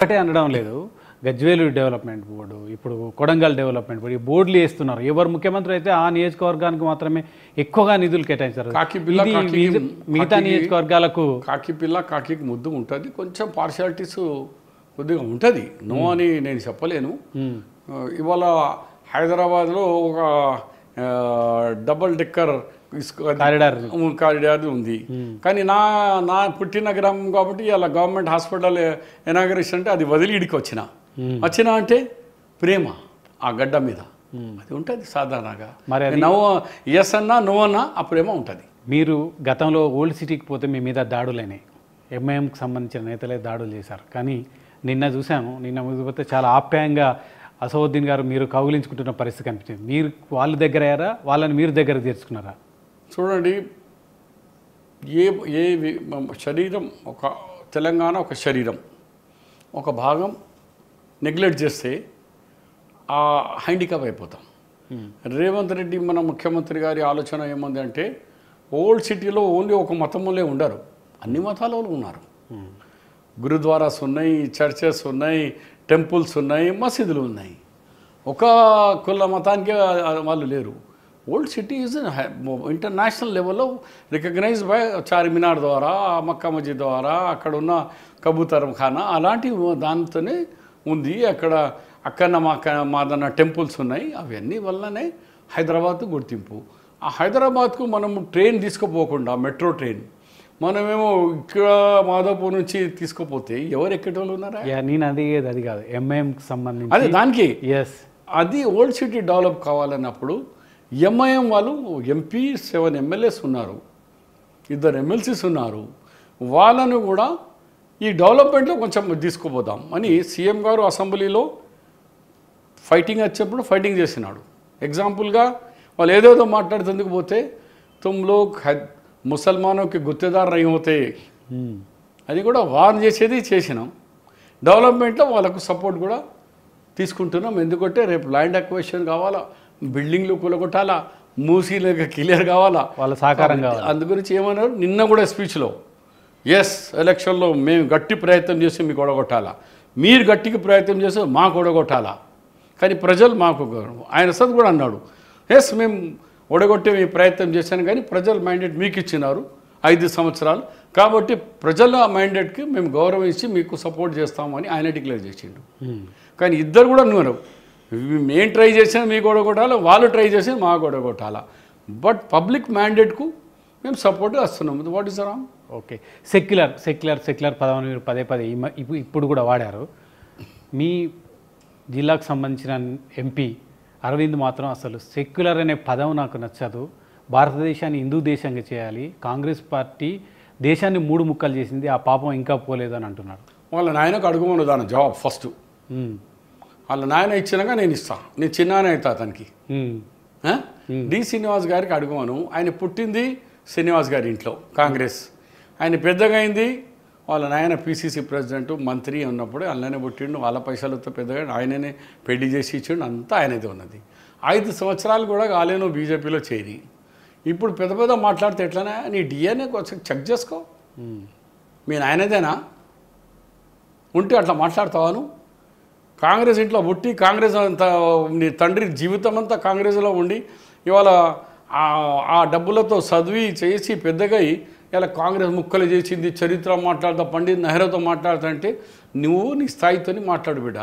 ఒకటే అనడం లేదు. గజ్వేలు డెవలప్మెంట్ బోర్డు, ఇప్పుడు కొడంగల్ డెవలప్మెంట్ బోర్డు, ఈ బోర్డులు వేస్తున్నారు. ఎవరు ముఖ్యమంత్రి అయితే ఆ నియోజకవర్గానికి మాత్రమే ఎక్కువగా నిధులు కేటాయించారు. మిగతా నియోజకవర్గాలకు కాకి పిల్ల కాకి ముద్దు ఉంటుంది. కొంచెం పార్షాలిటీస్ కొద్దిగా ఉంటుంది. నో అని నేను చెప్పలేను. ఇవాళ హైదరాబాద్లో ఒక డబుల్ డెక్కర్ కారిడార్ ఉంది. కానీ నా పుట్టిన గ్రామం కాబట్టి అలా గవర్నమెంట్ హాస్పిటల్ ఇనాగరేషన్ అంటే అది వదిలి ఇడికి వచ్చిన అంటే ప్రేమ ఆ గడ్డ మీద అది ఉంటుంది సాధారణంగా. మరి ఎస్ అన్నా నో అన్నా ఆ ప్రేమ ఉంటుంది. మీరు గతంలో ఓల్డ్ సిటీకి పోతే మీ మీద దాడులైనాయి. ఎంఐఎంకి సంబంధించిన నేతలే దాడులు చేశారు. కానీ నిన్న చూసాము, నిన్న పోతే చాలా ఆప్యాయంగా అసౌద్దీన్ గారు మీరు కౌగిలించుకుంటున్న పరిస్థితి కనిపించింది. మీరు వాళ్ళ దగ్గర అయ్యారా, వాళ్ళని మీరు దగ్గర తీర్చుకున్నారా? చూడండి, ఏ శరీరం ఒక తెలంగాణ ఒక శరీరం, ఒక భాగం నెగ్లెక్ట్ చేస్తే ఆ హ్యాండిక్యాప్ అయిపోతాం. రేవంత్ రెడ్డి మన ముఖ్యమంత్రి గారి ఆలోచన ఏముంది అంటే ఓల్డ్ సిటీలో ఓన్లీ ఒక మతంలో ఉండరు, అన్ని మతాల వాళ్ళు ఉన్నారు. గురుద్వారాస్ ఉన్నాయి, చర్చెస్ ఉన్నాయి, టెంపుల్స్ ఉన్నాయి, మసీదులు ఉన్నాయి. ఒక కుల మతానికి వాళ్ళు లేరు. ఓల్డ్ సిటీ ఈజ్ ఇంటర్నేషనల్ లెవెల్లో రికగ్నైజ్ బై చార్మినార్ ద్వారా, మక్కా మస్జిద్ ద్వారా, అక్కడ ఉన్న కబూతరం ఖానా అలాంటి దానితోనే ఉంది. అక్కడ మాదన్న టెంపుల్స్ ఉన్నాయి. అవన్నీ వల్లనే హైదరాబాద్ గుర్తింపు. ఆ హైదరాబాద్కు మనము ట్రైన్ తీసుకుపోకుండా మెట్రో ట్రైన్ మనమేమో ఇక్కడ మాధవపూర్ నుంచి తీసుకుపోతే ఎవరు ఎక్కేటోళ్ళు ఉన్నారా? నేను అది కాదు, ఎంఐఎంకి సంబంధించి అదే దానికి ఎస్ అది ఓల్డ్ సిటీ డెవలప్ కావాలన్నప్పుడు ఎంఐఎం వాళ్ళు ఎంపీ 7 ఎమ్మెల్యేస్ ఉన్నారు, 2 ఎమ్మెల్సీస్ ఉన్నారు. వాళ్ళను కూడా ఈ డెవలప్మెంట్లో కొంచెం తీసుకుపోదాం అని సీఎం గారు అసెంబ్లీలో ఫైటింగ్ వచ్చేప్పుడు ఫైటింగ్ చేసినాడు. ఎగ్జాంపుల్గా వాళ్ళు ఏదేదో మాట్లాడుతుందుకు పోతే తుమ్ లోగ్ ముసల్మానోకి గుత్తేదారు రహీ హోతే అది కూడా వార్న్ చేసినాం. డెవలప్మెంట్లో వాళ్ళకు సపోర్ట్ కూడా తీసుకుంటున్నాం. ఎందుకంటే రేపు ల్యాండ్ అక్విజిషన్ కావాలా, బిల్డింగ్లు కూలగొట్టాలా, మూసీలు క్లియర్ కావాలా, వాళ్ళ సహకారం కావాలి. అందుగురించి ఏమన్నారు నిన్న కూడా స్పీచ్లో, ఎస్ ఎలక్షన్లో మేము గట్టి ప్రయత్నం చేసి మీకు ఓడగొట్టాలా, మీరు గట్టికి ప్రయత్నం చేసి మాకు ఓడగొట్టాలా, కానీ ప్రజలు మాకు ఆయన సద్ కూడా అన్నాడు, ఎస్ మేము ఓడగొట్టే మీ ప్రయత్నం చేశాను కానీ ప్రజలు మ్యాండేట్ మీకు ఇచ్చినారు 5 సంవత్సరాలు, కాబట్టి ప్రజల మ్యాండేట్కి మేము గౌరవించి మీకు సపోర్ట్ చేస్తామని ఆయన డిక్లేర్ చేసిండు. కానీ ఇద్దరు కూడా నువ్వు మేము ట్రై చేసినా మీకు ఓడగొట్టాలా, వాళ్ళు ట్రై చేసి మాకు ఓడగొట్టాలా, బట్ పబ్లిక్ మ్యాండేట్కు మేము సపోర్ట్ వస్తున్నాం. What is wrong? Okay, secular పదవిని మీరు పదే ఇప్పుడు కూడా వాడారు. మీ జిల్లాకు సంబంధించిన ఎంపీ అరవింద్ మాత్రం అసలు సెక్యులర్ అనే పదం నాకు నచ్చదు, భారతదేశాన్ని హిందూ దేశంగా చేయాలి, కాంగ్రెస్ పార్టీ దేశాన్ని 3 ముక్కలు చేసింది, ఆ పాపం ఇంకా పోలేదు అని అంటున్నారు. వాళ్ళ నాయనకు అడుగుమను దాని జవాబు ఫస్ట్. వాళ్ళ నాయన ఇచ్చినాక నేను ఇస్తాను, నేను చిన్నానే అవుతా అతనికి. డి శ్రీనివాస్ గారికి అడుగుమను. ఆయన పుట్టింది శ్రీనివాస్ గారి ఇంట్లో కాంగ్రెస్, ఆయన పెద్దగా అయింది వాళ్ళ నాయన పిసిసి ప్రెసిడెంట్ మంత్రి ఉన్నప్పుడు అలానే పుట్టిండు, వాళ్ళ పైసలతో పెద్దగా ఆయననే పెళ్లి చేసి ఇచ్చిండు, అంతా ఆయనదే ఉన్నది. 5 సంవత్సరాలు కూడా కాలేను బీజేపీలో చేరి. ఇప్పుడు పెద్ద మాట్లాడితే ఎట్లనే నీ డిఎన్ఏ కొంచెం చెక్ చేసుకో, మీ నాయనదేనా ఉంటే అట్లా మాట్లాడతావాను? కాంగ్రెస్ ఇంట్లో పుట్టి కాంగ్రెస్ అంతా నీ తండ్రి జీవితం అంతా కాంగ్రెస్లో ఉండి ఇవాళ ఆ డబ్బులతో చదివి చేసి పెద్దగా ఇలా కాంగ్రెస్ ముక్కలు చేసింది చరిత్ర మాట్లాడతా, పండిత్ నెహ్రూతో మాట్లాడుతా అంటే నువ్వు నీ స్థాయితో మాట్లాడు బిడ్డ.